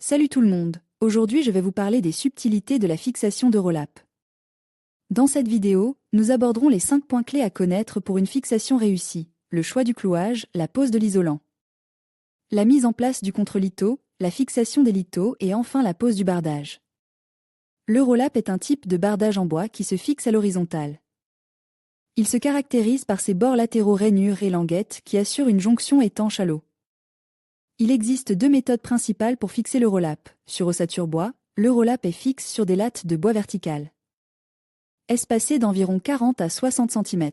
Salut tout le monde, aujourd'hui je vais vous parler des subtilités de la fixation d'Eurolap. Dans cette vidéo, nous aborderons les 5 points clés à connaître pour une fixation réussie, le choix du clouage, la pose de l'isolant, la mise en place du contre-litho, la fixation des lithos et enfin la pose du bardage. L'Eurolap est un type de bardage en bois qui se fixe à l'horizontale. Il se caractérise par ses bords latéraux rainures et languettes qui assurent une jonction étanche à l'eau. Il existe 2 méthodes principales pour fixer l'Eurolap. Sur ossature bois, l'Eurolap est fixe sur des lattes de bois verticales, espacées d'environ 40 à 60 cm.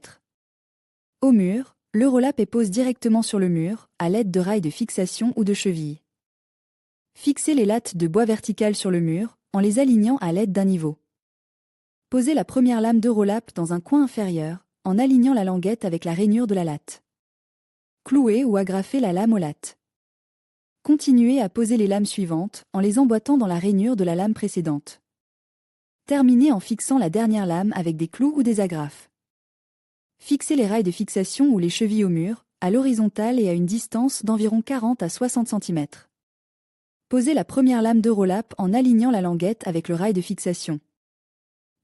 Au mur, l'Eurolap est posé directement sur le mur, à l'aide de rails de fixation ou de chevilles. Fixez les lattes de bois verticales sur le mur, en les alignant à l'aide d'un niveau. Posez la première lame d'Eurolap dans un coin inférieur, en alignant la languette avec la rainure de la latte. Clouez ou agrafez la lame aux lattes. Continuez à poser les lames suivantes, en les emboîtant dans la rainure de la lame précédente. Terminez en fixant la dernière lame avec des clous ou des agrafes. Fixez les rails de fixation ou les chevilles au mur, à l'horizontale et à une distance d'environ 40 à 60 cm. Posez la première lame d'Eurolap en alignant la languette avec le rail de fixation.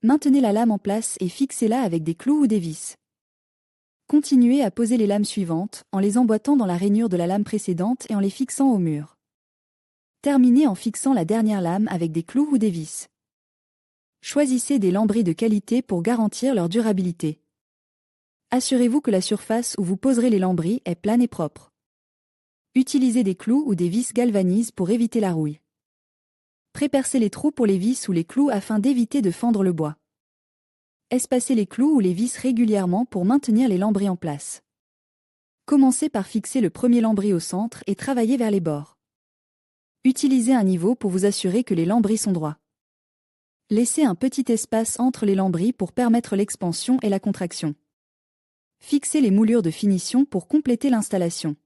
Maintenez la lame en place et fixez-la avec des clous ou des vis. Continuez à poser les lames suivantes, en les emboîtant dans la rainure de la lame précédente et en les fixant au mur. Terminez en fixant la dernière lame avec des clous ou des vis. Choisissez des lambris de qualité pour garantir leur durabilité. Assurez-vous que la surface où vous poserez les lambris est plane et propre. Utilisez des clous ou des vis galvanisées pour éviter la rouille. Prépercez les trous pour les vis ou les clous afin d'éviter de fendre le bois. Espacez les clous ou les vis régulièrement pour maintenir les lambris en place. Commencez par fixer le premier lambris au centre et travaillez vers les bords. Utilisez un niveau pour vous assurer que les lambris sont droits. Laissez un petit espace entre les lambris pour permettre l'expansion et la contraction. Fixez les moulures de finition pour compléter l'installation.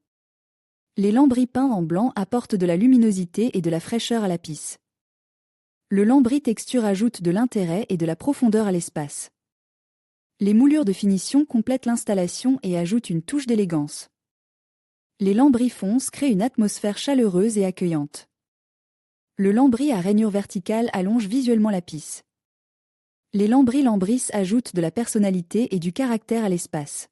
Les lambris peints en blanc apportent de la luminosité et de la fraîcheur à la pisse. Le lambris texture ajoute de l'intérêt et de la profondeur à l'espace. Les moulures de finition complètent l'installation et ajoutent une touche d'élégance. Les lambris fonces créent une atmosphère chaleureuse et accueillante. Le lambris à rainure verticale allonge visuellement la pisse. Les lambris lambrissent ajoutent de la personnalité et du caractère à l'espace.